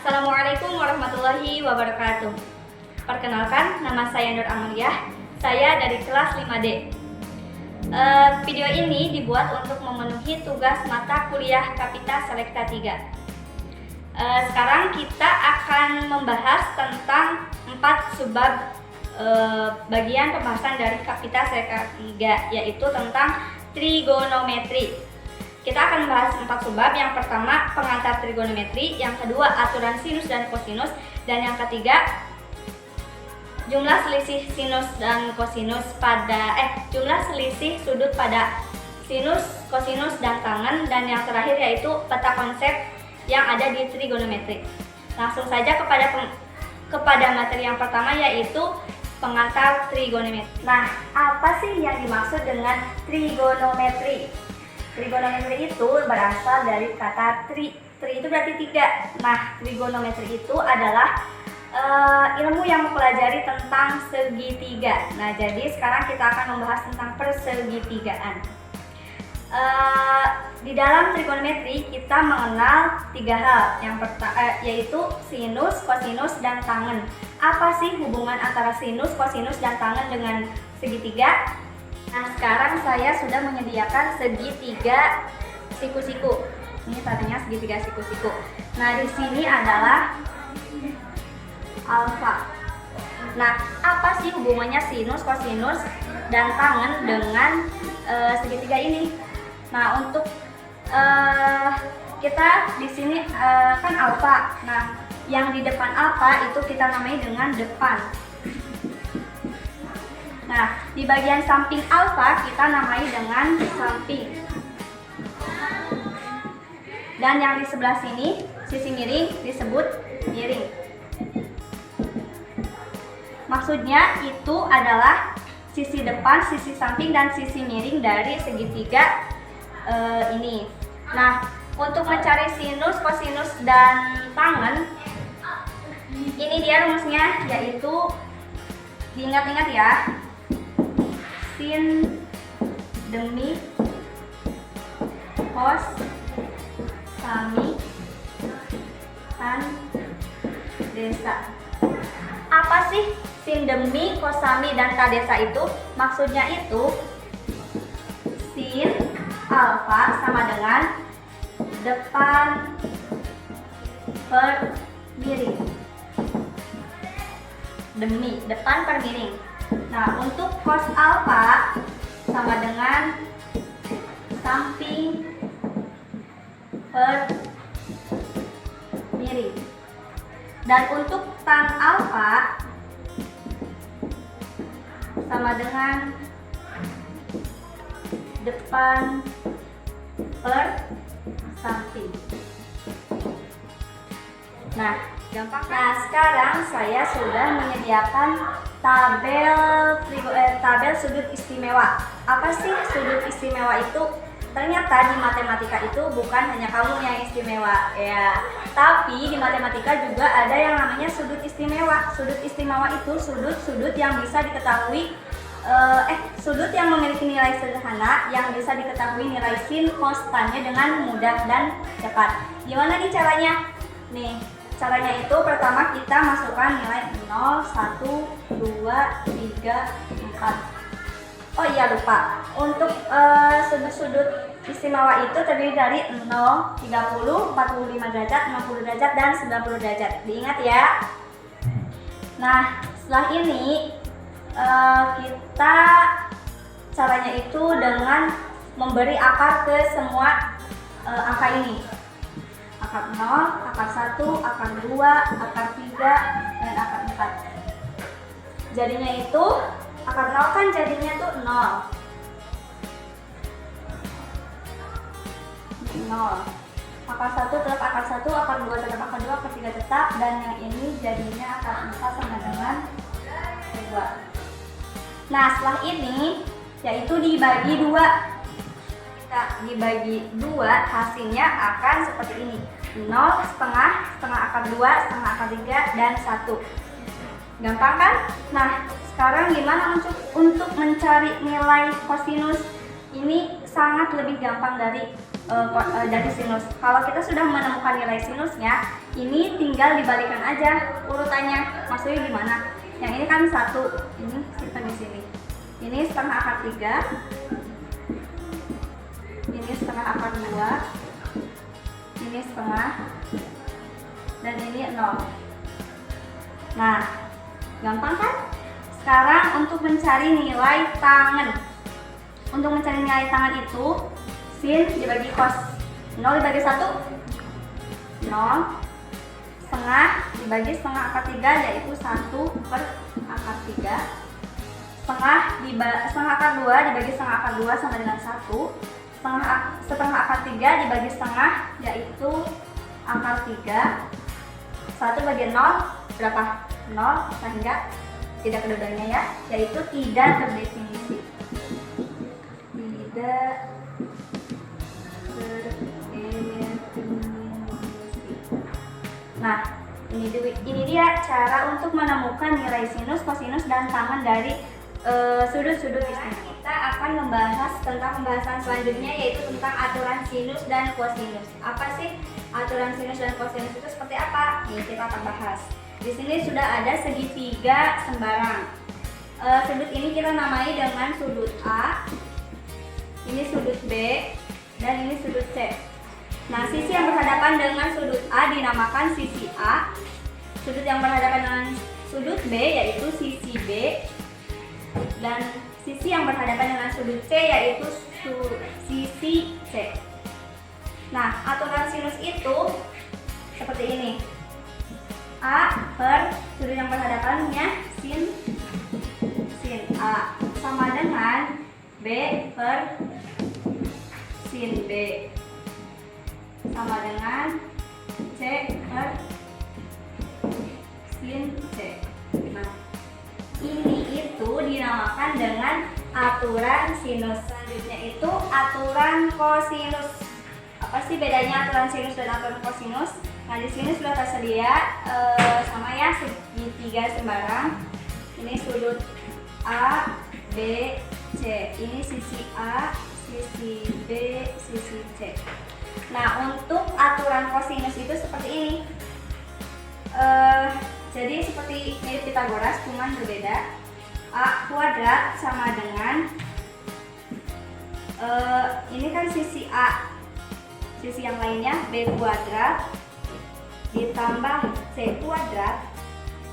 Assalamualaikum warahmatullahi wabarakatuh. Perkenalkan, nama saya Nur Amaliah. Saya dari kelas 5D. Video ini dibuat untuk memenuhi tugas mata kuliah Kapita Selekta 3. Sekarang kita akan membahas tentang 4 subbab bagian pembahasan dari Kapita Selekta 3, yaitu tentang trigonometri. Kita akan membahas 4 subbab. Yang pertama, pengantar trigonometri. Yang kedua, aturan sinus dan kosinus. Dan yang ketiga, jumlah selisih sinus dan kosinus jumlah selisih sudut pada sinus, kosinus, dan tangen. Dan yang terakhir yaitu peta konsep yang ada di trigonometri. Langsung saja kepada materi yang pertama, yaitu pengantar trigonometri. Nah, apa sih yang dimaksud dengan trigonometri? Trigonometri itu berasal dari kata tri. Tri itu berarti 3. Nah, trigonometri itu adalah ilmu yang mempelajari tentang segitiga. Nah, jadi sekarang kita akan membahas tentang persegitigaan. Di dalam trigonometri kita mengenal 3 hal. Yang pertama yaitu sinus, kosinus, dan tangen. Apa sih hubungan antara sinus, kosinus, dan tangen dengan segitiga? Nah, sekarang saya sudah menyediakan segitiga siku-siku. Ini tadinya segitiga siku-siku. Nah, di sini adalah alfa. Nah, apa sih hubungannya sinus, kosinus, dan tangen dengan segitiga ini? Nah, untuk kita di sini kan alfa. Nah, yang di depan alfa itu kita namai dengan depan. Nah, di bagian samping alfa kita namai dengan samping. Dan yang di sebelah sini, sisi miring, disebut miring. Maksudnya itu adalah sisi depan, sisi samping, dan sisi miring dari segitiga ini. Nah, untuk mencari sinus, kosinus, dan tangen, ini dia rumusnya, yaitu diingat-ingat ya. Sin demi cos sami tan desa. Apa sih sin demi, cos sami, dan tan desa itu? Maksudnya itu sin alfa sama dengan depan per miring. Demi, depan per miring. Nah, untuk cos alfa sama dengan samping per miring. Dan untuk tan alfa sama dengan depan per samping. Nah, gampang. Nah, sekarang saya sudah menyediakan tabel sudut istimewa. Apa sih sudut istimewa itu? Ternyata di matematika itu bukan hanya kamu yang istimewa ya, tapi di matematika juga ada yang namanya sudut istimewa. Sudut istimewa itu sudut-sudut yang bisa diketahui sudut yang memiliki nilai sederhana yang bisa diketahui nilai sin konstannya dengan mudah dan cepat. Gimana nih caranya? Nih, caranya itu pertama kita masukkan nilai 0, 1, 2, 3, 4. Oh iya, lupa. Untuk sudut-sudut istimewa itu terdiri dari 0, 30, 45 derajat, 60 derajat, dan 90 derajat. Diingat ya. Nah, setelah ini kita caranya itu dengan memberi akar ke semua angka ini. Akar 0, akar 1, akar 2, akar 3, dan akar 4. Jadinya itu akar 0 kan jadinya tuh 0. 0. Akar 1 tetap akar 1, akar 2 tetap akar 2, akar 3 tetap, dan yang ini jadinya akar 4 sama dengan 2. Nah, setelah ini yaitu dibagi 2. Kita dibagi 2, hasilnya akan seperti ini. 0, setengah, setengah akar 2, setengah akar 3, dan 1. Gampang kan? Nah, sekarang gimana untuk mencari nilai kosinus? Ini sangat lebih gampang dari dari sinus. Kalau kita sudah menemukan nilai sinusnya, ini tinggal dibalikan aja urutannya. Maksudnya gimana? Yang ini kan 1, ini simpan di sini. Ini setengah akar 3, ini setengah akar 2, ini setengah, dan ini 0. Nah, gampang kan? Sekarang untuk mencari nilai tangen. Untuk mencari nilai tangen itu sin dibagi cos. 0 dibagi 1, 0. Setengah dibagi setengah akar 3, yaitu 1 per akar 3. Setengah akar 2 dibagi setengah akar 2 sama dengan 1. Setengah akar 3 dibagi setengah, yaitu akar 3. 1 bagi 0 berapa? 0, sehingga tidak kedua-duanya ya, yaitu tidak terdefinisi. Tidak terdefinisi. Nah, ini dia cara untuk menemukan nilai sinus, kosinus, dan tangen dari sudut-sudut di sini. Kita akan membahas tentang pembahasan selanjutnya, yaitu tentang aturan sinus dan kosinus. Apa sih aturan sinus dan kosinus itu seperti apa? Nih, kita akan bahas. Di sini sudah ada segitiga sembarang. Sudut ini kita namai dengan sudut A, ini sudut B, dan ini sudut C. Nah, sisi yang berhadapan dengan sudut A dinamakan sisi A. Sudut yang berhadapan dengan sudut B yaitu sisi B. Dan sisi yang berhadapan dengan sudut C yaitu sisi C. Nah, aturan sinus itu seperti ini. A per sudut yang berhadapannya sin A sama dengan B per sin B sama dengan C per sin C. Nah, ini itu dinamakan dengan aturan sinus. Selanjutnya itu aturan kosinus. Apa sih bedanya aturan sinus dan aturan kosinus? Nah, di sini sudah tersedia sama ya, segitiga sembarang. Ini sudut A, B, C. Ini sisi A, sisi B, sisi C. Nah, untuk aturan kosinus itu seperti ini. Jadi seperti mirip Pitagoras, cuman berbeda. A kuadrat sama dengan ini kan sisi A, sisi yang lainnya B kuadrat ditambah C kuadrat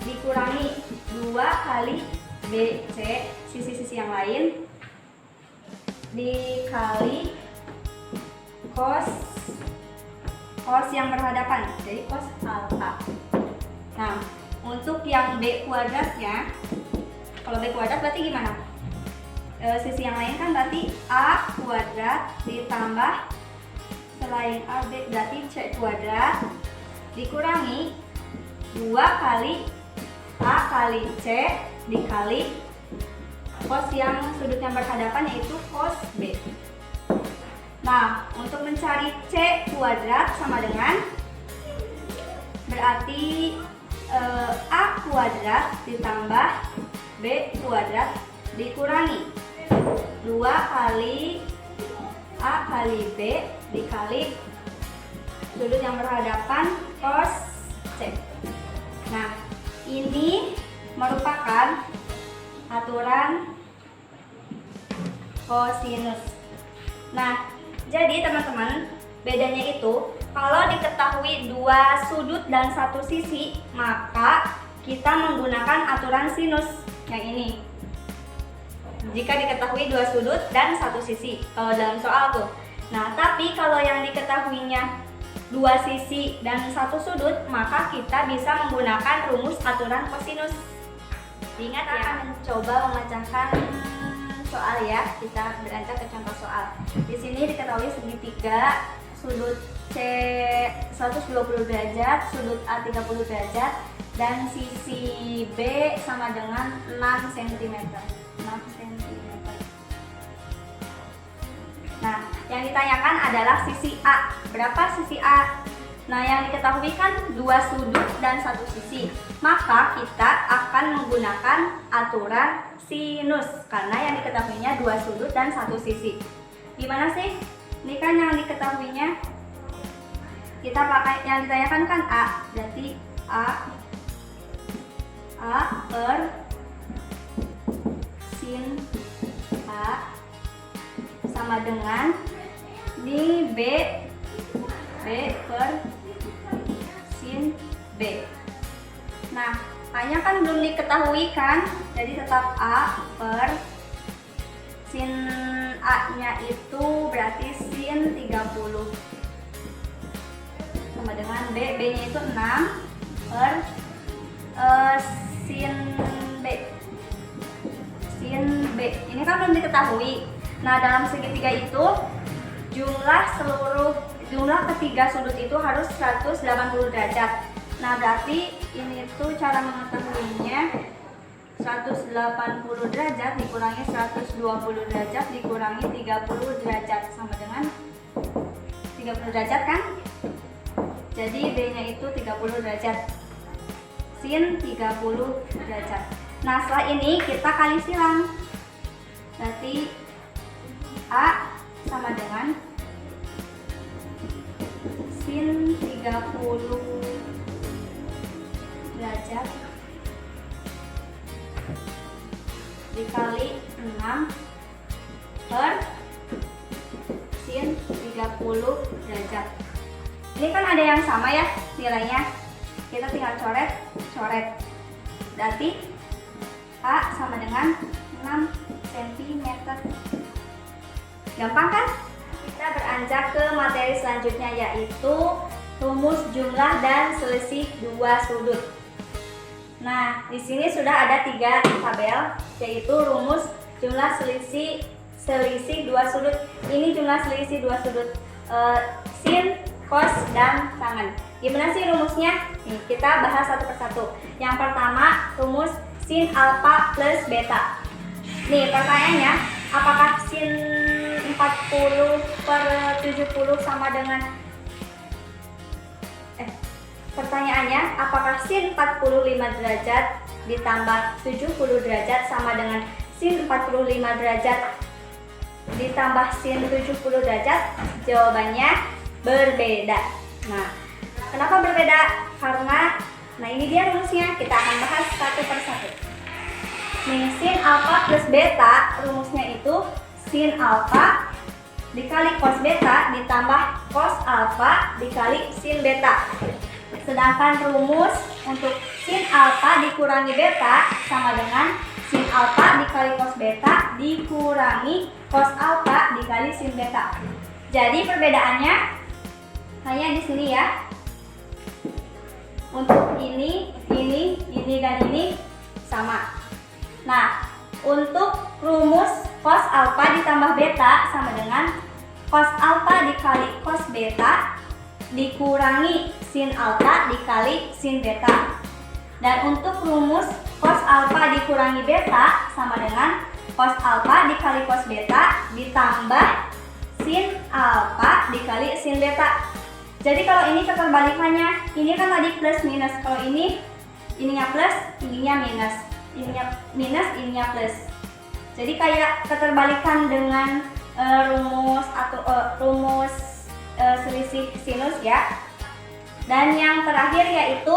dikurangi 2 kali BC, sisi-sisi yang lain, dikali cos yang berhadapan, jadi cos alfa. Nah, untuk yang B kuadratnya, kalau B kuadrat berarti gimana? Sisi yang lain kan berarti A kuadrat ditambah selain A B berarti C kuadrat dikurangi 2 kali A kali C dikali cos yang sudut yang berhadapan yaitu cos B. Nah, untuk mencari C kuadrat sama dengan berarti A kuadrat ditambah B kuadrat dikurangi 2 kali A kali B dikali sudut yang berhadapan cos C. Nah, ini merupakan aturan kosinus. Nah, jadi teman-teman, bedanya itu kalau diketahui 2 sudut dan 1 sisi, maka kita menggunakan aturan sinus yang ini. Jika diketahui 2 sudut dan 1 sisi, kalau dalam soal tuh. Nah, tapi kalau yang diketahuinya 2 sisi dan 1 sudut, maka kita bisa menggunakan rumus aturan kosinus. Ingat ya, mencoba memecahkan soal ya. Kita beranjak ke contoh soal. Di sini diketahui segitiga, sudut C 120 derajat, sudut A 30 derajat, dan sisi B sama dengan 6 cm. 6 cm. Nah, yang ditanyakan adalah sisi A. Berapa sisi A? Nah, yang diketahui kan 2 sudut dan 1 sisi. Maka kita akan menggunakan aturan sinus karena yang diketahuinya 2 sudut dan 1 sisi. Gimana sih Ini kan yang diketahuinya, kita pakai yang ditanyakan kan A, berarti A per sin A sama dengan ini B per sin B. Nah, A-nya kan belum diketahui kan, jadi tetap A per sin A-nya itu berarti sin 30 sama dengan B, B-nya itu 6 per sin B. Sin B ini kan belum diketahui. Nah, dalam segitiga itu jumlah ketiga sudut itu harus 180 derajat. Nah, berarti ini tuh cara mengetahuinya 180 derajat dikurangi 120 derajat dikurangi 30 derajat sama dengan 30 derajat kan? Jadi B-nya itu 30 derajat. Sin 30 derajat. Nah, setelah ini kita kali silang. Berarti A sama dengan sin 30 derajat dikali 6 per sin 30 derajat. Ini kan ada yang sama ya nilainya. Kita tinggal coret. Berarti A sama dengan 6 cm. Gampang kan? Kita beranjak ke materi selanjutnya, yaitu rumus jumlah dan selisih dua sudut. Nah, di sini sudah ada 3 tabel, yaitu rumus jumlah selisih dua sudut. Ini jumlah selisih dua sudut sin, cos, dan tangen. Gimana sih rumusnya? Nih, kita bahas satu persatu. Yang pertama, rumus sin alfa plus beta. Nih, pertanyaannya, apakah sin 40 per 70 sama dengan pertanyaannya, apakah sin 45 derajat ditambah 70 derajat sama dengan sin 45 derajat ditambah sin 70 derajat? Jawabannya berbeda. Nah, kenapa berbeda? Karena, nah ini dia rumusnya, kita akan bahas satu persatu. Nih, sin alfa plus beta, rumusnya itu sin alfa dikali cos beta ditambah cos alfa dikali sin beta. Sedangkan rumus untuk sin alfa dikurangi beta sama dengan sin alfa dikali cos beta dikurangi cos alfa dikali sin beta. Jadi perbedaannya hanya di sini ya. Untuk ini dan ini sama. Nah, untuk rumus cos alfa ditambah beta sama dengan cos alfa dikali cos beta dikurangi sin alfa dikali sin beta. Dan untuk rumus cos alfa dikurangi beta sama dengan cos alfa dikali cos beta ditambah sin alfa dikali sin beta. Jadi kalau ini keterbalikannya, ini kan tadi plus minus. Kalau ininya plus, ininya minus. Ininya minus, ininya plus. Jadi kayak keterbalikan dengan rumus selisih sinus ya. Dan yang terakhir yaitu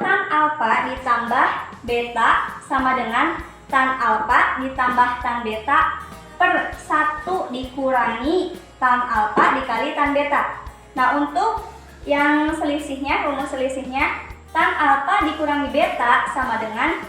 tan alfa ditambah beta sama dengan tan alfa ditambah tan beta per 1 dikurangi tan alfa dikali tan beta. Nah, untuk yang selisihnya, rumus selisihnya, tan alfa dikurangi beta sama dengan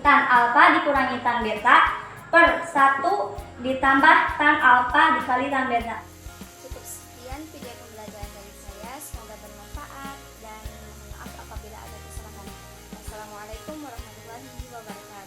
tan alfa dikurangi tan beta per 1 ditambah tan alfa dikali tan beta. Cukup sekian video pembelajaran dari saya, semoga bermanfaat dan mohon maaf apabila ada kesalahan. Wassalamualaikum warahmatullahi wabarakatuh.